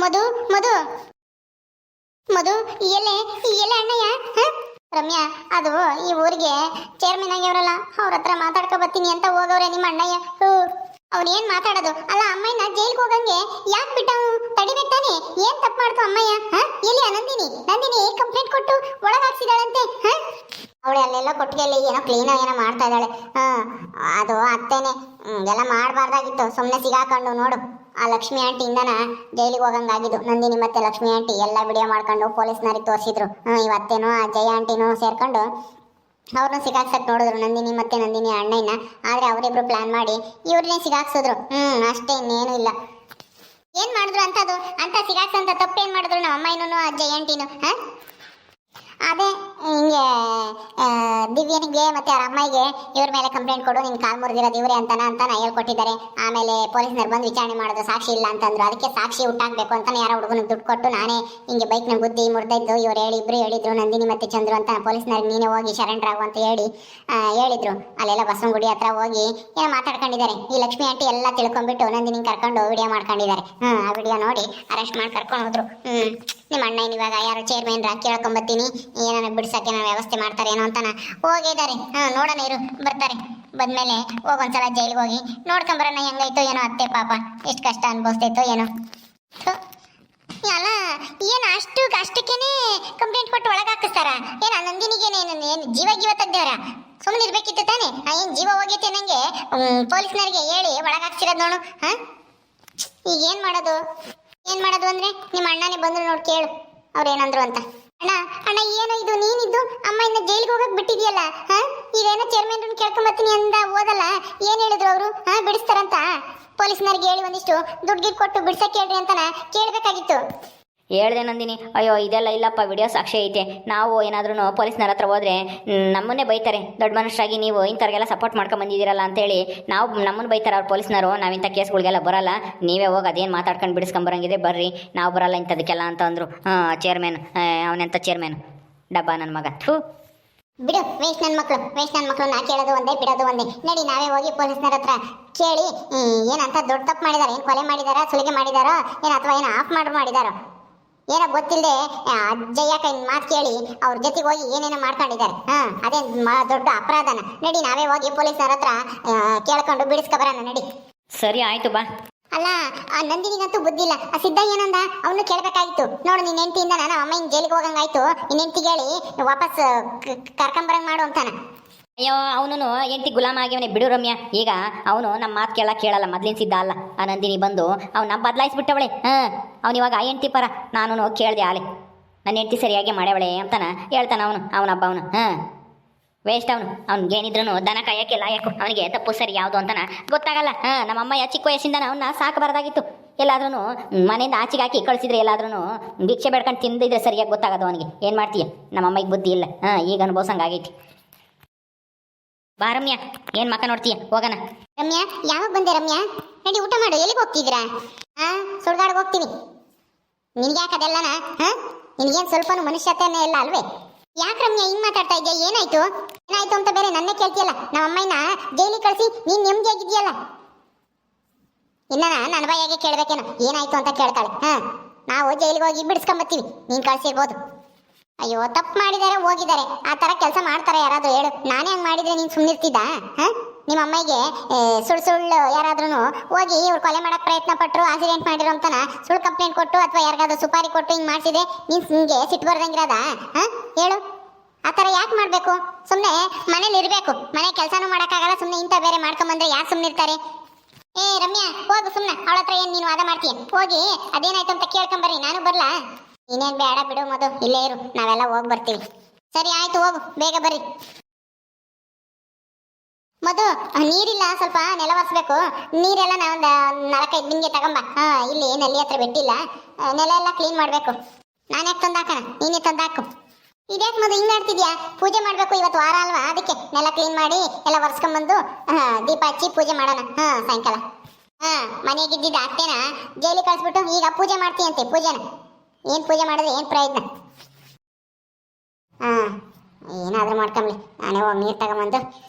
ಮಧು ಮಧು ಮಧು ಎಲ್ಲೇ ಎಲ್ಲೇ ಅಣ್ಣಯ್ಯ ರಮ್ಯಾ ಅದು ಈ ಊರಿಗೆ ಚೇರ್ಮನ್ ಆಗ್ಯವ್ರಲ್ಲ ಅವ್ರ ಹತ್ರ ಮಾತಾಡ್ಕೊ ಬರ್ತೀನಿ ಅಂತ ಹೋಗವ್ರೆ ನಿಮ್ಮ ಅಣ್ಣಯ್ಯ. ಅವ್ನೇನ್ ಮಾತಾಡೋದು ಅಲ್ಲ, ಅಮ್ಮಯ್ಯನ ಜೈಲ್ಗೆ ಹೋಗಂಗೆ ಯಾಕೆ ಬಿಟ್ಟವು? ತಡಿಬೇಕು ತಾನೆ? ಏನ್ ತಪ್ಪು ಮಾಡ್ತು ಅಮ್ಮಯ್ಯ? ಎಲ್ಲಿ ನಂದಿನಿ ನಂದಿನಿ ಕಂಪ್ಲೇಂಟ್ ಕೊಟ್ಟು ಒಳಗಾಕ್ಸಿದಾಳಂತೆ. ಅವಳು ಅಲ್ಲೆಲ್ಲ ಕೊಟ್ಟಿಗೆಯಲ್ಲಿ ಏನೋ ಕ್ಲೀನ್ ಏನೋ ಮಾಡ್ತಾ ಇದ್ದಾಳೆ. ಅದು ಅತ್ತೇನೆ ಎಲ್ಲ ಮಾಡಬಾರ್ದಾಗಿತ್ತು, ಸುಮ್ಮನೆ ಸಿಗಾಕೊಂಡು ನೋಡು. ಆ ಲಕ್ಷ್ಮಿ ಆಂಟಿಯಿಂದನ ಜೈಲಿಗೆ ಹೋಗಂಗಾಗಿದ್ದು. ನಂದಿನಿ ಮತ್ತೆ ಲಕ್ಷ್ಮಿ ಆಂಟಿ ಎಲ್ಲ ವಿಡಿಯೋ ಮಾಡ್ಕೊಂಡು ಪೊಲೀಸ್ನವ್ರಿಗೆ ತೋರಿಸಿದ್ರು. ಇವತ್ತೇನೋ ಆ ಜಯ ಆಂಟಿನೂ ಸೇರ್ಕೊಂಡು ಅವ್ರನ್ನ ಸಿಗಾಕ್ಸಕ್ ನೋಡಿದ್ರು, ನಂದಿನಿ ಮತ್ತೆ ನಂದಿನಿ ಅಣ್ಣಯ್ಯನ. ಆದ್ರೆ ಅವರಿಬ್ರು ಪ್ಲಾನ್ ಮಾಡಿ ಇವ್ರನ್ನೇ ಸಿಗಾಕ್ಸಿದ್ರು. ಅಷ್ಟೇ, ಇನ್ನೇನು ಇಲ್ಲ. ಏನ್ ಮಾಡಿದ್ರು ಅಂತದು ಅಂತ ಸಿಗಾಕ್ಸಂತ ತಪ್ಪೇನ್ ಮಾಡಿದ್ರು ನಮ್ಮ ಅಮ್ಮಯ್ಯನೂ ಆ ಜಯ ಆಂಟಿನೂ? ಅದೇ ಹಿಂಗೆ ದಿವ್ಯನಿಗೆ ಮತ್ತೆ ಅವ್ರ ಅಮ್ಮಗೆ ಇವ್ರ ಮೇಲೆ ಕಂಪ್ಲೇಂಟ್ ಕೊಡು, ನಿನ್ ಕಾಲ್ ಮುರಿದಿರೋದು ಇವ್ರೆ ಅಂತ ಹೇಳ್ಕೊಟ್ಟಿದ್ದಾರೆ. ಆಮೇಲೆ ಪೊಲೀಸ್ನವ್ರು ಬಂದು ವಿಚಾರಣೆ ಮಾಡಿದ್ರು, ಸಾಕ್ಷಿ ಇಲ್ಲ ಅಂತಂದ್ರು. ಅದಕ್ಕೆ ಸಾಕ್ಷಿ ಹುಟ್ಟಾಕ್ಬೇಕು ಅಂತಾನೆ ಯಾರೋ ಹುಡುಗನಿಗೆ ದುಡ್ಡು ಕೊಟ್ಟು ನಾನೇ ಹಿಂಗೆ ಬೈಕ್ನ ಗುದ್ದಿ ಮುರಿದಿದ್ದು ಇವ್ರು ಇಬ್ರು ಹೇಳಿದ್ರು, ನಂದಿನಿ ಮತ್ತೆ ಚಂದ್ರು ಅಂತ. ಪೊಲೀಸ್ನವ್ರಿಗೆ ನೀನೇ ಹೋಗಿ ಶರಣ್ ರಾಗು ಅಂತ ಹೇಳಿದ್ರು. ಅಲ್ಲೆಲ್ಲ ಬಸವನಗುಡಿ ಹತ್ರ ಹೋಗಿ ಏನೋ ಮಾತಾಡ್ಕೊಂಡಿದ್ದಾರೆ. ಈ ಲಕ್ಷ್ಮಿ ಆಂಟಿ ಎಲ್ಲ ತಿಳ್ಕೊಂಡ್ಬಿಟ್ಟು ನಂದಿನಿ ಕರ್ಕೊಂಡು ವಿಡಿಯೋ ಮಾಡ್ಕೊಂಡಿದ್ದಾರೆ. ಆ ವಿಡಿಯೋ ನೋಡಿ ಅರೆಸ್ಟ್ ಮಾಡಿ ಕರ್ಕೊಂಡು ಹೋದ್ರು. ನಿಮ್ಮ ಅಣ್ಣ ಇವಾಗ ಯಾರೋ ಚೇರ್ಮನ್ ಕೇಳ್ಕೊಂಬತ್ತೀನಿ, ಏನಾರ ಬಿಡ್ಸಕ್ಕೆ ನಾನು ವ್ಯವಸ್ಥೆ ಮಾಡ್ತಾರೆ ಏನೋ ಅಂತಾನ ಹೋಗಿದ್ದಾರೆ. ನೋಡೋಣ ಇರು, ಬರ್ತಾರೆ. ಬಂದ್ಮೇಲೆ ಹೋಗೊಂದ್ಸಲ ಜೈಲಿಗೆ ಹೋಗಿ ನೋಡ್ಕೊಂಬರೋಣ ಹೆಂಗಾಯ್ತೋ ಏನೋ. ಅತ್ತೆ ಪಾಪ ಎಷ್ಟು ಕಷ್ಟ ಅನ್ಭವಿಸ್ತೈತೋ ಏನೋ. ಅಲ್ಲ, ಏನು ಅಷ್ಟಕ್ಕೇನೆ ಕಂಪ್ಲೇಂಟ್ ಕೊಟ್ಟು ಒಳಗೆ ಹಾಕಿಸ್ತಾರ? ಏನ ನಂದಿನಿಗೇನೆ ಏನು ಜೀವ ತೆಗ್ದೇವ್ರ? ಸುಮ್ಮನೆ ಇರ್ಬೇಕಿತ್ತು ತಾನೆ? ಏನು ಜೀವ ಹೋಗೈತೆ ನಂಗೆ ಪೊಲೀಸ್ನವ್ರಿಗೆ ಹೇಳಿ ಒಳಗೆ ಹಾಕ್ಸಿರೋದು ನೋಡು. ಈಗ ಏನು ಮಾಡೋದು ಅಂದ್ರೆ ನಿಮ್ಮ ಅಣ್ಣನೇ ಬಂದ್ರು ನೋಡಿ ಕೇಳು ಅವ್ರೇನಂದ್ರು ಅಂತ. ಅಣ್ಣ ಏನೋ ಇದು, ನೀನಿದ್ದು ಅಮ್ಮ ಇನ್ನ ಜೈಲಿಗೆ ಹೋಗಕ್ ಬಿಟ್ಟಿದ್ಯಲ್ಲ, ಇದೇನೋ ಚೇರ್ಮನ್ ಕೇಳ್ಕೊಂಬತ್ತೀನಿ ಅಂದ ಹೋದಲ್ಲ, ಏನ್ ಹೇಳಿದ್ರು ಅವರು? ಬಿಡಿಸ್ತಾರಂತ ಪೊಲೀಸ್ನವ್ರಿಗೆ ಹೇಳಿ ಒಂದಿಷ್ಟು ದುಡ್ಡು ಕೊಟ್ಟು ಬಿಡ್ಸಕ್ ಹೇಳ್ರಿ ಅಂತಾನ ಕೇಳ್ಬೇಕಾಗಿತ್ತು. ಹೇಳ್ದೆ ನಂದಿನಿ, ಅಯ್ಯೋ ಇದೆಲ್ಲ ಇಲ್ಲಪ್ಪ, ವಿಡಿಯೋ ಸಾಕ್ಷಿ ಐತೆ. ನಾವು ಏನಾದ್ರೂ ಪೊಲೀಸ್ನವ್ರ ಹತ್ರ ಹೋದ್ರೆ ನಮ್ಮನ್ನೇ ಬೈತಾರೆ, ದೊಡ್ಡ ಮನುಷ್ಯರಾಗಿ ನೀವು ಇಂಥವ್ರಿಗೆಲ್ಲ ಸಪೋರ್ಟ್ ಮಾಡ್ಕೊಂಡು ಬಂದಿದ್ದೀರಲ್ಲ ಅಂತೇಳಿ ನಮ್ಮನ್ನು ಬೈತಾರೆ ಅವ್ರು ಪೊಲೀಸ್ನವರು. ನಾವಿಂಥ ಕೇಸ್ಗಳಿಗೆಲ್ಲ ಬರಲ್ಲ, ನೀವೇ ಹೋಗಿ ಅದೇನು ಮಾತಾಡ್ಕೊಂಡು ಬಿಡಿಸ್ಕೊಂಬರಂಗಿದೆ ಬರ್ರಿ, ನಾವು ಬರಲ್ಲ ಇಂಥದಕ್ಕೆಲ್ಲ ಅಂತ ಅಂದರು. ಚೇರ್ಮನ್ ಅವನೆಂಥ ಚೇರ್ಮನ್ ಡಬ್ಬ ನನ್ನ ಮಗ. ಬಿಡು, ವೇಸ್ಟ್ ನನ್ನ ಮಕ್ಕಳು ನಾ ಕೇಳೋದು ಒಂದೇ ಬಿಡೋದು ಒಂದೇ. ನಡಿ ನಾವೇ ಹೋಗಿ ಪೊಲೀಸ್ನವ್ರ ಹತ್ರ ಕೇಳಿ ಏನಂತ ದೊಡ್ಡ ತಪ್ಪು ಮಾಡಿದಾರೆ, ಏನು ಕೊಲೆ ಮಾಡಿದಾರ, ಸುಲಿಗೆ ಮಾಡಿದಾರೋ ಏನು, ಅಥವಾ ಏನು ಆಫ್ ಮಾಡಿದಾರೋ ಏನೋ ಗೊತ್ತಿಲ್ಲದೆ ಅಜ್ಜಯ್ಯ ಕೈ ಮಾತು ಕೇಳಿ ಅವ್ರ ಜೊತೆಗೆ ಹೋಗಿ ಏನೇನೋ ಮಾಡ್ಕೊಂಡಿದ್ದಾರೆ. ಅದೇನ್ ದೊಡ್ಡ ಅಪರಾಧನ. ನಡಿ ನಾವೇ ಹೋಗಿ ಪೊಲೀಸರ ಹತ್ರ ಕೇಳ್ಕೊಂಡು ಬಿಡಿಸ್ಕೊಬರೋಣ ನಡಿ. ಸರಿ ಆಯ್ತು ಬಾ. ಅಲ್ಲ, ಆ ನಂದಿನಿಗಂತೂ ಬುದ್ಧಿಲ್ಲ. ಆ ಸಿದ್ಧ ಏನಂದ ಅವನು ಕೇಳ್ಬೇಕಾಗಿತ್ತು. ನೋಡು, ನಿನ್ನ ಹೆಂಡತಿಯಿಂದ ನಾನು ಅಮ್ಮ ಹಿಂಗೆ ಜೈಲಿಗೆ ಹೋಗಂಗಾಯ್ತು, ನಿನ್ನ ಹೆಂಡತಿಗೆ ಹೇಳಿ ವಾಪಸ್ ಕರ್ಕೊಂಬರಂಗ್ ಮಾಡು ಅಂತಾನ. ಅಯ್ಯೋ, ಅವನು ಎಂಟಿ ಗುಲಾಮ ಆಗ್ಯವನೇ ಬಿಡು ರಮ್ಯಾ. ಈಗ ಅವನು ನಮ್ಮ ಮಾತು ಕೇಳಲ್ಲ, ಮೊದ್ಲಿನ ಸಿದ್ಧ ಅಲ್ಲ. ಆ ನಂದಿನಿ ಬಂದು ಅವನ್ನ ಬದಲಾಯಿಸ್ಬಿಟ್ಟವಳೆ. ಅವ್ನು ಇವಾಗ ಆ ಹೆಂಡ್ತಿ ಪರ. ನಾನು ಕೇಳಿದೆ ಆಲೆ, ನನ್ನ ಹೆಂಡ್ತಿ ಸರಿಯಾಗಿ ಮಾಡ್ಯವಳೆ ಅಂತಾನ ಹೇಳ್ತಾನೆ ಅವನಬ್ಬ. ವೇಸ್ಟ್ ಅವ್ನಿಗೇನಿದ್ರು ದನ ಕಾಯಕ್ಕೆ ಲಾಯಕು. ಅವನಿಗೆ ತಪ್ಪು ಸರಿ ಯಾವುದು ಅಂತಾನ ಗೊತ್ತಾಗಲ್ಲ. ನಮ್ಮಮ್ಮ ಚಿಕ್ಕ ವಯಸ್ಸಿಂದ ಅವನ್ನ ಸಾಕಬಾರ್ದಾಗಿತ್ತು. ಎಲ್ಲಾದ್ರೂ ಮನೆಯಿಂದ ಆಚೆಗೆ ಹಾಕಿ ಕಳಿಸಿದ್ರೆ, ಎಲ್ಲಾದ್ರೂ ಭಿಕ್ಷೆ ಬೇಡ್ಕೊಂಡು ತಿಂದಿದ್ರೆ ಸರಿಯಾಗಿ ಗೊತ್ತಾಗೋದು ಅವನಿಗೆ. ಏನು ಮಾಡ್ತೀಯ, ನಮ್ಮಮ್ಮಗೆ ಬುದ್ಧಿ ಇಲ್ಲ. ಈಗ ಅನುಭವಿಸಂಗಾಗೈತಿ. ಬಾ ರಮ್ಯಾ, ಏನು ಮಕ್ಕ ನೋಡ್ತೀಯ, ಹೋಗೋಣ. ರಮ್ಯಾ, ಯಾವಾಗ ಬಂದೆ ರಮ್ಯಾ? ನಡಿ ಊಟ ಮಾಡು. ಎಲ್ಲಿಗೆ ಹೋಗ್ತಿದ್ದೀರಾ? ಸುಳ್ಗಾಡ್ಗೆ ಹೋಗ್ತೀನಿ. ನಿನ್ಗೆ ಯಾಕೆ ಅದೆಲ್ಲನ? ನಿನಗೇನು ಸ್ವಲ್ಪನೂ ಮನುಷ್ಯತೆನೇ ಇಲ್ಲ ಅಲ್ವೇ? ಯಾಕೆ ರಮ್ಯಾ ಹಿಂಗ್ ಮಾತಾಡ್ತಾ ಇದ್ಯಾ? ಏನಾಯ್ತು ಅಂತ ಬೇರೆ ನನ್ನೇ ಕೇಳ್ತೀಯಲ್ಲ. ನಮ್ಮ ಅಮ್ಮಯ್ಯನ ಜೈಲಿಗೆ ಕಳಿಸಿ ನೀನ್ ನೆಮ್ಮದಿಯಾಗಿದ್ಯಲ್ಲ. ಇನ್ನ ನನ್ನ ಬಾಯಾಗೆ ಕೇಳ್ಬೇಕೇನೋ ಏನಾಯ್ತು ಅಂತ ಕೇಳ್ತಾಳೆ. ನಾವು ಜೈಲಿಗೆ ಹೋಗಿ ಬಿಡಿಸ್ಕೊಂಬತ್ತೀವಿ, ನೀನ್ ಕಳ್ಸಿರ್ಬೋದು. ಅಯ್ಯೋ, ತಪ್ಪು ಮಾಡಿದ್ದಾರೆ, ಹೋಗಿದ್ದಾರೆ. ಆ ತರ ಕೆಲಸ ಮಾಡ್ತಾರೆ ಯಾರಾದ್ರೂ ಹೇಳು? ನಾನೇ ಹಂಗೆ ಮಾಡಿದ್ರೆ ನೀನು ಸುಮ್ಮನಿರ್ತಿದ್ದ? ನಿಮ್ಮ ಅಮ್ಮಗೆ ಸುಳ್ಳು ಯಾರಾದ್ರೂ ಹೋಗಿ ಇವ್ರು ಕೊಲೆ ಮಾಡಕ್ ಪ್ರಯತ್ನ ಪಟ್ಟರು, ಆಕ್ಸಿಡೆಂಟ್ ಮಾಡಿರೋ ಅಂತಾನ ಸುಳ್ಳು ಕಂಪ್ಲೇಂಟ್ ಕೊಟ್ಟು ಅಥವಾ ಯಾರಿಗಾದ್ರೂ ಸುಪಾರಿ ಕೊಟ್ಟು ಹಿಂಗೆ ಮಾಡಿಸಿದ್ರೆ ನೀನು ನಿಂಗೆ ಸಿಟ್ಟು ಬರ್ದಂಗಿರೋದ? ಹೇಳು, ಆ ಥರ ಯಾಕೆ ಮಾಡಬೇಕು? ಸುಮ್ಮನೆ ಮನೇಲಿ ಇರಬೇಕು, ಮನೆ ಕೆಲಸನೂ ಮಾಡೋಕ್ಕಾಗಲ್ಲ. ಸುಮ್ಮನೆ ಇಂಥ ಬೇರೆ ಮಾಡ್ಕೊಂಬಂದ್ರೆ ಯಾರು ಸುಮ್ಮನೆ ಇರ್ತಾರೆ? ರಮ್ಯಾ, ಹೋಗು ಸುಮ್ಮನೆ. ಅವಳ ಹತ್ರ ಏನು ನೀನು ವಾದ ಮಾಡ್ತೀಯ? ಹೋಗಿ ಅದೇನಾಯ್ತು ಅಂತ ಕೇಳ್ಕೊಂಬರ್ರಿ, ನಾನು ಬರ್ಲಾ? ಇನ್ನೇನು ಬೇಡ ಬಿಡು ಮಧು, ಇಲ್ಲೇ ಇರು, ನಾವೆಲ್ಲ ಹೋಗಿ ಬರ್ತೀವಿ. ಸರಿ ಆಯ್ತು, ಹೋಗು, ಬೇಗ ಬರ್ರಿ. ಮಧು, ನೀರಿಲ್ಲ, ಸ್ವಲ್ಪ ನೆಲ ಒರೆಸ್ಬೇಕು. ನೀರೆಲ್ಲ ನಾವೊಂದು 4-5 ಬಿಂಗೆ ತಗೊಂಬ. ಇಲ್ಲಿ ನಲ್ಲಿ ಹತ್ರ ಬಿಟ್ಟಿಲ್ಲ, ನೆಲ ಎಲ್ಲ ಕ್ಲೀನ್ ಮಾಡಬೇಕು. ನಾನು ಯಾಕೆ ತಂದಾಕಣ, ನೀನೇ ತಂದಾಕು. ಇದ್ಯಾಕೆ ಮಧು ಹಿಂಗೆ ಮಾಡ್ತಿದ್ಯಾ? ಪೂಜೆ ಮಾಡಬೇಕು, ಇವತ್ತು ವಾರ ಅಲ್ವಾ, ಅದಕ್ಕೆ ನೆಲ ಕ್ಲೀನ್ ಮಾಡಿ ಎಲ್ಲ ಒರೆಸ್ಕೊಂಬಂದು ದೀಪ ಹಚ್ಚಿ ಪೂಜೆ ಮಾಡೋಣ ಸಾಯಂಕಾಲ. ಮನೆಗಿದ್ದಿದ್ದ ಅತ್ತೆನ ಜೈಲಿಗೆ ಕಳಿಸ್ಬಿಟ್ಟು ಈಗ ಪೂಜೆ ಮಾಡ್ತೀಯಂತೆ. ಪೂಜೆನ ಏನು ಪೂಜೆ ಮಾಡಿದ್ರೆ ಏನು ಪ್ರಯೋಜನ? ಏನಾದರೂ ಮಾಡ್ಕೊಂಬ್ಲಿ, ನಾನೇ ಹೋಗಿ ನೀರು ತಗೊಂಬಂದು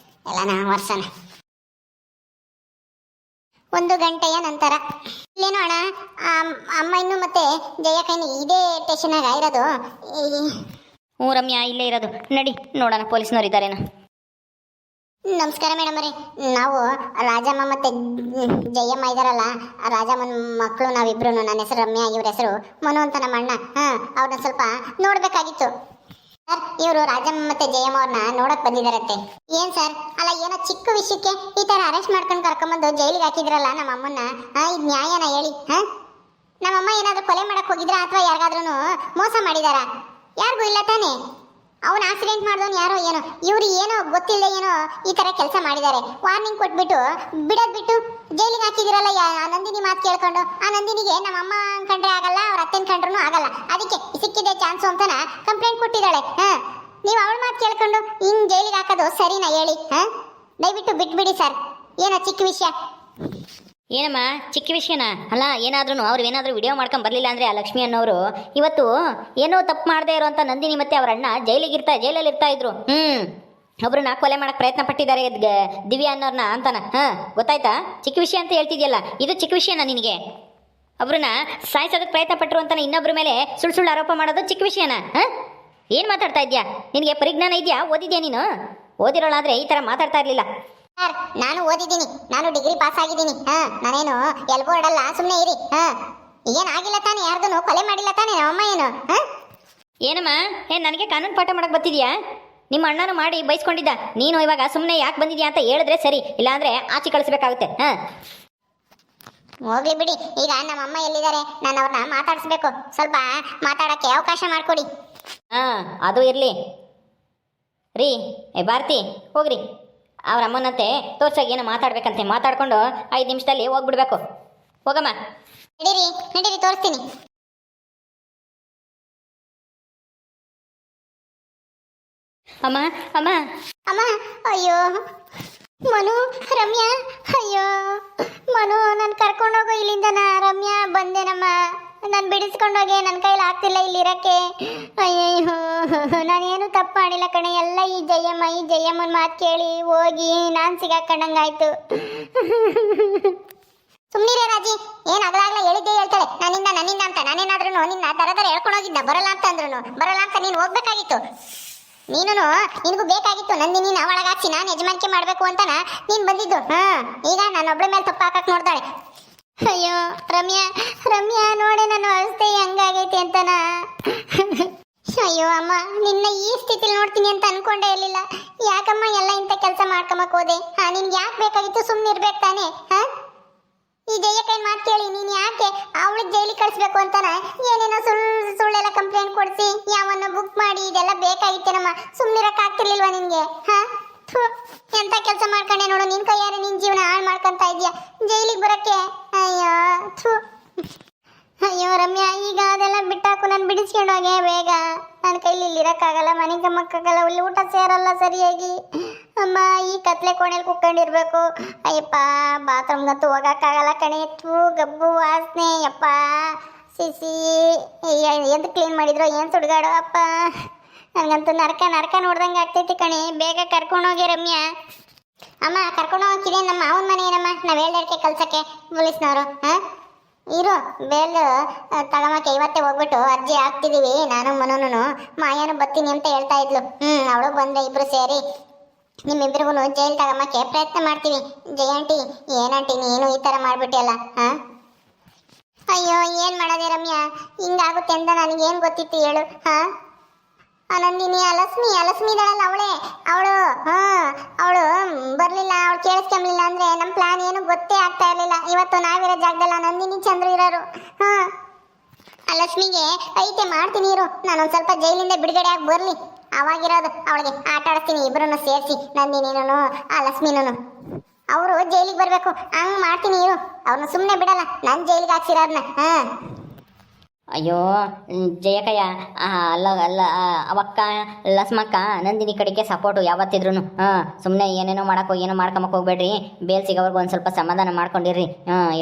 ಎಲ್ಲ ನಾನು ವರ್ಷನ. 1 ಗಂಟೆಯ ನಂತರ ಇಲ್ಲೇನೋ ಅಣ್ಣ, ಅಮ್ಮ ಇನ್ನು ಮತ್ತೆ ಜಯಕೈನಿ ಇದೇ ಸ್ಟೇಷನಾಗ ಇರೋದು ಹ್ಞೂ ರಮ್ಯಾ ಇಲ್ಲೇ ಇರೋದು, ನಡಿ ನೋಡೋಣ ಪೊಲೀಸ್ನವ್ರು ಇದ್ದಾರೇನೋ. ನಮಸ್ಕಾರ ಮೇಡಮ್ ಅವರೇ, ನಾವು ರಾಜಮ್ಮ ಮತ್ತೆ ಜಯಮ್ಮ ಇದಾರಲ್ಲ, ರಾಜಮ್ಮನ ಮಕ್ಕಳು ನಾವಿಬ್ರು. ನನ್ನ ಹೆಸರು ರಮ್ಯಾ, ಇವ್ರ ಹೆಸರು ಮನು ಅಂತ ನಮ್ಮ ಅಣ್ಣ. ಅವ್ರನ್ನ ಸ್ವಲ್ಪ ನೋಡ್ಬೇಕಾಗಿತ್ತು ಸರ್. ಇವರು ರಾಜಮ್ಮ ಮತ್ತೆ ಜಯಮ್ಮ ಅವ್ರನ್ನ ನೋಡಕ್ ಬಂದಿದಾರತ್ತೆ. ಏನ್ ಸರ್? ಅಲ್ಲ, ಏನೋ ಚಿಕ್ಕ ವಿಷಯಕ್ಕೆ ಈ ತರ ಅರೆಸ್ಟ್ ಮಾಡ್ಕೊಂಡು ಕರ್ಕೊಂಬಂದು ಜೈಲಿಗೆ ಹಾಕಿದ್ರಲ್ಲ ನಮ್ಮ ಅಮ್ಮನ್ನ. ಇದು ನ್ಯಾಯನ ಹೇಳಿ? ನಮ್ಮಮ್ಮ ಏನಾದ್ರೂ ಕೊಲೆ ಮಾಡಕ್ ಹೋಗಿದ್ರ ಅಥವಾ ಯಾರಿಗಾದ್ರೂ ಮೋಸ ಮಾಡಿದಾರ? ಯಾರಿಗೂ ಇಲ್ಲ ತಾನೇ. ಅವನು ಆಕ್ಸಿಡೆಂಟ್ ಮಾಡಿದವನು ಯಾರೋ ಏನೋ, ಇವ್ರು ಏನೋ ಗೊತ್ತಿಲ್ಲದೆ ಏನೋ ಈ ತರ ಕೆಲಸ ಮಾಡಿದ್ದಾರೆ. ವಾರ್ನಿಂಗ್ ಕೊಟ್ಬಿಟ್ಟು ಬಿಡೋದ್ ಬಿಟ್ಟು ಜೈಲಿಗೆ ಹಾಕಿದಿರಲ್ಲ. ಆ ನಂದಿನಿ ಮಾತು ಕೇಳ್ಕೊಂಡು, ಆ ನಂದಿನಿಗೆ ನಮ್ಮ ಅಮ್ಮ ಅನ್ಕೊಂಡ್ರೆ ಆಗಲ್ಲ, ಅವ್ರ ಅತ್ತೆನ್ ಕಂಡ್ರು ಆಗಲ್ಲ, ಅದಕ್ಕೆ ಸಿಕ್ಕಿದೆ ಚಾನ್ಸು ಅಂತನ ಕಂಪ್ಲೇಂಟ್ ಕೊಟ್ಟಿದ್ದಾಳೆ. ನೀವು ಅವಳ ಮಾತು ಕೇಳ್ಕೊಂಡು ಹಿಂಗ್ ಜೈಲಿಗೆ ಹಾಕೋದು ಸರಿನಾ ಹೇಳಿ? ದಯವಿಟ್ಟು ಬಿಟ್ಬಿಡಿ ಸರ್, ಏನೋ ಚಿಕ್ಕ ವಿಷಯ. ಏನಮ್ಮ ಚಿಕ್ಕ ವಿಷಯನಾ? ಅಲ್ಲ, ಅವ್ರು ಏನಾದರೂ ವಿಡಿಯೋ ಮಾಡ್ಕೊಂಡು ಬರಲಿಲ್ಲ ಅಂದರೆ ಆ ಲಕ್ಷ್ಮಿ ಅನ್ನೋರು ಇವತ್ತು ಏನೋ ತಪ್ಪು ಮಾಡದೇ ಇರೋಂಥ ನಂದಿನಿ ಮತ್ತೆ ಅವ್ರ ಅಣ್ಣ ಜೈಲಲ್ಲಿ ಇರ್ತಾ ಇದ್ರು. ಒಬ್ರನ್ನ ಕೊಲೆ ಮಾಡಕ್ಕೆ ಪ್ರಯತ್ನ ಪಟ್ಟಿದ್ದಾರೆ ದಿವ್ಯಾ ಅನ್ನೋರ್ನ ಅಂತಾನ. ಗೊತ್ತಾಯ್ತಾ? ಚಿಕ್ಕ ವಿಷಯ ಅಂತ ಹೇಳ್ತಿದ್ಯಲ್ಲ, ಇದು ಚಿಕ್ಕ ವಿಷಯನಾ ನಿನಗೆ? ಒಬ್ರನ್ನ ಸಾಯಿಸೋದಕ್ಕೆ ಪ್ರಯತ್ನ ಪಟ್ಟರು ಅಂತಾನೆ ಇನ್ನೊಬ್ರ ಮೇಲೆ ಸುಳ್ಳು ಆರೋಪ ಮಾಡೋದು ಚಿಕ್ಕ ವಿಷಯನಾ? ಏನು ಮಾತಾಡ್ತಾ ಇದೆಯಾ? ನಿನಗೆ ಪರಿಜ್ಞಾನ ಇದೆಯಾ? ಓದಿದ್ಯಾ ನೀನು? ಓದಿರೋಳಾದ್ರೆ ಈ ಥರ ಮಾತಾಡ್ತಾ ಇರಲಿಲ್ಲ. ಸರ್, ನಾನು ಓದಿದ್ದೀನಿ, ನಾನು ಡಿಗ್ರಿ ಪಾಸ್ ಆಗಿದ್ದೀನಿ. ನಾನೇನು ಎಲ್ಬೋ ಇಡಲ್ಲ, ಸುಮ್ಮನೆ ಇರಿ. ಏನಾಗಿಲ್ಲ ತಾನೆ, ಯಾರ್ದು ಕೊಲೆ ಮಾಡಿಲ್ಲ ತಾನೆ ನಮ್ಮಮ್ಮ ಏನು? ಏನಮ್ಮ ನನಗೆ ಕಾನೂನು ಪಾಠ ಮಾಡಕ್ಕೆ ಬರ್ತಿದ್ಯಾ? ನಿಮ್ಮ ಅಣ್ಣನೂ ಮಾಡಿ ಬೈಸ್ಕೊಂಡಿದ್ದ, ನೀನು ಇವಾಗ ಸುಮ್ಮನೆ ಯಾಕೆ ಬಂದಿದ್ಯಾ ಅಂತ ಹೇಳಿದ್ರೆ ಸರಿ, ಇಲ್ಲಾಂದ್ರೆ ಆಚೆ ಕಳಿಸ್ಬೇಕಾಗುತ್ತೆ. ಹೋಗ್ಲಿ ಬಿಡಿ. ಈಗ ನಮ್ಮಮ್ಮ ಎಲ್ಲಿದ್ದಾರೆ? ನಾನು ಅವ್ರನ್ನ ಮಾತಾಡಿಸ್ಬೇಕು. ಸ್ವಲ್ಪ ಮಾತಾಡಕ್ಕೆ ಅವಕಾಶ ಮಾಡಿಕೊಡಿ. ಅದು ಇರಲಿ ರೀ. ಭಾರತಿ ಹೋಗ್ರಿ, ಅವ್ರ ಅಮ್ಮನಂತೆ ತೋರ್ಸಾಗ ಏನೋ ಮಾತಾಡ್ಬೇಕಂತೆ, ಮಾತಾಡ್ಕೊಂಡು 5 ನಿಮಿಷದಲ್ಲಿ ಹೋಗ್ಬಿಡ್ಬೇಕು. ಹೋಗಮ್ಮ. ನಡೀರಿ ತೋರಿಸ್ತೀನಿ. ಅಮ್ಮ ಅಮ್ಮ ಅಮ್ಮ, ಅಯ್ಯೋ ಮನು, ರಮ್ಯಾ, ಅಯ್ಯೋ ಮನು, ನಾನು ಕರ್ಕೊಂಡೋಗೋ ಇಲ್ಲಿಂದನ. ರಮ್ಯಾ ಬಂದೇನಮ್ಮ, ನಾನು ಬಿಡಿಸ್ಕೊಂಡೋಗೆ, ನನ್ನ ಕೈಲಿ ಆಗ್ತಿಲ್ಲ ಇಲ್ಲಿರಕ್ಕೆ. ಅಯ್ಯಯ್ಯೋ, ನಾನೇನು ತಪ್ಪು ಮಾಡಿಲ್ಲ ಕಣೆ, ಎಲ್ಲ ಈ ಜಯಮ್ಮನ ಮಾತು ಕೇಳಿ ಹೋಗಿ ನಾನು ಸಿಗಾಕೊಂಡಂಗಾಯ್ತು. ಸುಮ್ಮನಿರೇ ರಾಜಿ, ಏನು ಅಗಲಾಗಲ ಹೇಳಿದ್ದೆ ಹೇಳ್ತಾಳೆ ನನ್ನಿಂದ ಅಂತ. ನಾನೇನಾದ್ರೂ ನಿನ್ನ ದರ ಹೇಳ್ಕೊಂಡೋಗಿದ್ದ, ಬರಲ್ಲ ಅಂತ ಅಂದ್ರೂ ಬರಲ್ಲ ಅಂತ ನೀನು ಹೋಗ್ಬೇಕಾಗಿತ್ತು. ನಿನಗೂ ಬೇಕಾಗಿತ್ತು ನಂದಿನಿ ಒಳಗಾಕ್ಸಿ ನಾನು ಯಜಮಾನಿಕೆ ಮಾಡಬೇಕು ಅಂತನ ನೀನು ಬಂದಿದ್ದು. ಈಗ ನಾನು ಒಬ್ಬಳ ಮೇಲೆ ತಪ್ಪು ಹಾಕಕ್ಕೆ ನೋಡ್ತಾಳೆ. ಅಯ್ಯೋ ರಮ್ಯಾ ನೋಡೆ ನನ್ನ ಅವಸ್ಥೆ ಹೆಂಗಾಗೈತಿ ಅಂತನ. ಅಯ್ಯೋ ಅಮ್ಮ, ನಿನ್ನ ಈ ಸ್ಥಿತಿಲಿ ನೋಡ್ತೀನಿ ಅಂತ ಅನ್ಕೊಂಡೇ ಇರಲಿಲ್ಲ. ಯಾಕಮ್ಮ ಎಲ್ಲ ಇಂಥ ಕೆಲಸ ಮಾಡ್ಕೊಂಬಕ್ ಹೋದೆ? ನಿನ್ಗೆ ಯಾಕೆ ಬೇಕಾಗಿತ್ತು? ಸುಮ್ಮನೆ ಇರ್ಬೇಕು ತಾನೆ? ಈ ಜಯಕೈ ಮಾತು ಕೇಳಿ ನೀನು ಯಾಕೆ ಅವಳಿಗೆ ಜೈಲಿಗೆ ಕಳಿಸ್ಬೇಕು ಅಂತಾನ ಏನೇನೋ ಸುಳ್ಳೆಲ್ಲ ಕಂಪ್ಲೇಂಟ್ ಕೊಡಿಸಿ ಯಾವನ್ನ ಬುಕ್ ಮಾಡಿ ಇದೆಲ್ಲ ಬೇಕಾಗಿತ್ತೇನಮ್ಮ. ಸುಮ್ಮನಿರಕ್ಕೆ ಆಗ್ತಿರ್ಲಿಲ್ವಾ ನಿನಗೆ? ಎಂತ ಕೆಲಸ ಮಾಡ್ಕೊಂಡೆ ನೋಡು, ನಿನ್ ಕೈಯಾರೆ ನಿನ್ ಜೀವನ ಹಾಳು ಮಾಡ್ಕೊಂತ ಇದೀಯ ಜೈಲಿಗೆ ಬರಕ್ಕೆ. ಅಯ್ಯೋ ರಮ್ಯಾ, ಈಗ ಅದೆಲ್ಲ ಬಿಟ್ಟಾಕು, ನಾನು ಬಿಡಿಸ್ಕೊಂಡೋಗೆ ಬೇಗ. ನನ್ನ ಕೈಲಿ ಇಲ್ಲಿ ಇರೋಕ್ಕಾಗಲ್ಲ, ಮನೆಗೆ ಮಕ್ಕಾಗಲ್ಲ, ಇಲ್ಲಿ ಊಟ ಸೇರಲ್ಲ ಸರಿಯಾಗಿ. ಅಮ್ಮ, ಈ ಕತ್ಲೆ ಕೋಣೆಲಿ ಕುತ್ಕೊಂಡಿರ್ಬೇಕು. ಅಯ್ಯಪ್ಪ, ಬಾತ್ರೂಮ್ಗಂತೂ ಹೋಗೋಕ್ಕಾಗಲ್ಲ ಕಣೆ. ಗಬ್ಬು ವಾಸನೆ, ಯಪ್ಪ ಸಿಸಿ. ಎಂತ ಕ್ಲೀನ್ ಮಾಡಿದ್ರು ಏನು ಸುಡ್ಗಾಡು ಅಪ್ಪ. ನನಗಂತೂ ನರಕ ನೋಡ್ದಂಗೆ ಆಗ್ತೈತಿ ಕಣೆ. ಬೇಗ ಕರ್ಕೊಂಡೋಗಿ ರಮ್ಯಾ. ಅಮ್ಮ, ಕರ್ಕೊಂಡೋಗಿದ್ದೆ ನಮ್ಮ ಮಾವನ ಮನೆ ಏನಮ್ಮ, ನಾವು ಹೇಳ್ದಕ್ಕೆ ಕಲ್ಸಕ್ಕೆ ಪೊಲೀಸ್ನವರು. ಇರು, ಬೇಲ್ ತಗೊಂಬಕ್ಕೆ ಇವತ್ತೇ ಹೋಗ್ಬಿಟ್ಟು ಅರ್ಜಿ ಹಾಕ್ತಿದೀವಿ. ನಾನು ಮನೂನು ಮಾಯಾನು ಬರ್ತೀನಿ ಅಂತ ಹೇಳ್ತಾ ಇದ್ಲು. ಅವಳು ಬಂದ್ರೆ ಇಬ್ರು ಸೇರಿ ನಿಮ್ಮಿಬ್ರಿಗೂ ಜೈಲ್ ತಗೊಂಬಕ್ಕೆ ಪ್ರಯತ್ನ ಮಾಡ್ತೀವಿ. ಜಯಾಂಟಿ, ಏನಂಟಿ ನೀನು ಈ ಥರ ಮಾಡ್ಬಿಟ್ಟಿಯಲ್ಲ? ಅಯ್ಯೋ, ಏನು ಮಾಡೋದೆ ರಮ್ಯಾ, ಹಿಂಗಾಗುತ್ತೆ ಅಂತ ನನಗೇನು ಗೊತ್ತಿತ್ತು ಹೇಳು? ನಂದಿನಿ ಅಲಸ್ಮಿ ಇದ್ದಾಳಲ್ಲ, ಅವಳು ಬರಲಿಲ್ಲ, ಅವಳು ಕೇಳಿಸ್ಕೊಂಬಲಿಲ್ಲ ಅಂದ್ರೆ ನಮ್ಮ ಪ್ಲಾನ್ ಏನು ಗೊತ್ತೇ ಆಗ್ತಾ ಇರಲಿಲ್ಲ. ಇವತ್ತು ನಾವಿರೋ ಜಾಗದಲ್ಲ ನಂದಿನಿ ಚಂದ್ರು ಇರೋರು. ಲಕ್ಷ್ಮಿಗೆ ಐತೆ ಮಾಡ್ತೀನಿ ಇರು, ನಾನೊಂದು ಸ್ವಲ್ಪ ಜೈಲಿಂದ ಬಿಡುಗಡೆ ಆಗಿ ಬರಲಿ, ಅವಾಗಿರೋದು ಅವಳಿಗೆ ಆಟ ಆಡ್ತೀನಿ. ಇಬ್ಬರನ್ನು ಸೇರಿಸಿ, ನಂದಿನಿನೂ ಆ ಲಕ್ಷ್ಮಿನೂ ಅವರು ಜೈಲಿಗೆ ಬರಬೇಕು, ಹಂಗೆ ಮಾಡ್ತೀನಿ ಇರು. ಅವ್ರನ್ನ ಸುಮ್ಮನೆ ಬಿಡಲ್ಲ, ನಾನು ಜೈಲಿಗೆ ಹಾಕ್ಸಿರೋದನ್ನ. ಅಯ್ಯೋ ಜಯಕಯ್ಯ, ಅಲ್ಲ ಅವಕ್ಕ ಲಸ್ಮಕ್ಕ ನಂದಿನಿ ಕಡೆಗೆ ಸಪೋರ್ಟು ಯಾವತ್ತಿದ್ರು. ಸುಮ್ಮನೆ ಏನೇನೋ ಏನೋ ಮಾಡ್ಕೊಂಬಕ್ಕೆ ಹೋಗ್ಬೇಡ್ರಿ. ಬೇಲ್ ಸಿಗೋವರೆಗೂ ಒಂದು ಸ್ವಲ್ಪ ಸಮಾಧಾನ ಮಾಡ್ಕೊಂಡಿರ್ರಿ.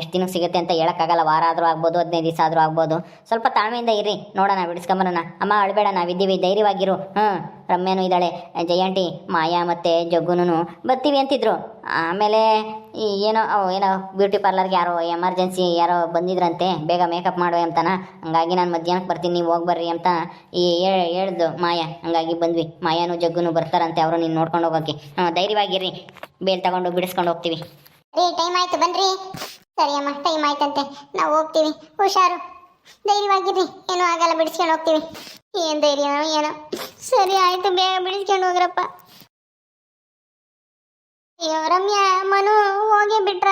ಎಷ್ಟು ದಿನಕ್ಕೆ ಸಿಗುತ್ತೆ ಅಂತ ಹೇಳೋಕ್ಕಾಗಲ್ಲ. ವಾರ ಆದರೂ ಆಗ್ಬೋದು, 15 ದಿವಸ ಆದರೂ ಆಗ್ಬೋದು. ಸ್ವಲ್ಪ ತಾಳ್ಮೆಯಿಂದ ಇರ್ರಿ, ನೋಡೋಣ, ಬಿಡಿಸ್ಕೊಂಬರೋಣ. ಅಮ್ಮ ಅಳಬೇಡ, ನಾವಿದ್ದೀವಿ, ಧೈರ್ಯವಾಗಿರು. ರಮ್ಯಾನೂ ಇದ್ದಾಳೆ, ಜಯಾಂಟಿ ಮಾಯಾ ಮತ್ತು ಜಗ್ಗುನು ಬರ್ತೀವಿ ಅಂತಿದ್ರು. ಆಮೇಲೆ ಏನೋ ಬ್ಯೂಟಿ ಪಾರ್ಲರ್ಗೆ ಯಾರೋ ಎಮರ್ಜೆನ್ಸಿ ಯಾರೋ ಬಂದಿದ್ರಂತೆ, ಬೇಗ ಮೇಕಪ್ ಮಾಡುವೆ ಅಂತಾನ. ಹಂಗಾಗಿ ನಾನು ಮಧ್ಯಾಹ್ನಕ್ಕೆ ಬರ್ತೀನಿ, ನೀವು ಹೋಗಿ ಬರ್ರಿ ಅಂತ ಹೇಳ್ದು ಮಾಯಾ. ಹಂಗಾಗಿ ಬಂದ್ವಿ. ಮಾಯಾನು ಜಗ್ಗುನು ಬರ್ತಾರಂತೆ, ಅವರು ನೀನು ನೋಡ್ಕೊಂಡು ಹೋಗೋಕ್ಕೆ. ಧೈರ್ಯವಾಗಿರ್ರಿ, ಬೇಲ್ ತಗೊಂಡು ಬಿಡಿಸ್ಕೊಂಡು ಹೋಗ್ತೀವಿ. ರೀ ಟೈಮ್ ಆಯ್ತು ಬನ್ರಿ. ಸರಿ ಅಮ್ಮ, ಟೈಮ್ ಆಯ್ತಂತೆ, ನಾವು ಹೋಗ್ತೀವಿ. ಹುಷಾರು, ಧೈರ್ಯವಾಗಿರ್ರಿ, ಏನೂ ಆಗಲ್ಲ, ಬಿಡಿಸ್ಕೊಂಡು ಹೋಗ್ತೀವಿ. ಏನು ಧೈರ್ಯನೋ ಏನೋ. ಸರಿ ಆಯ್ತು, ಬೇಗ ಬಿಡಿಸ್ಕೊಂಡು ಹೋಗ್ರಪ್ಪ. ಅಯ್ಯೋ ರಮ್ಯಾ, ಮನು ಹೋಗೇ ಬಿಟ್ರ.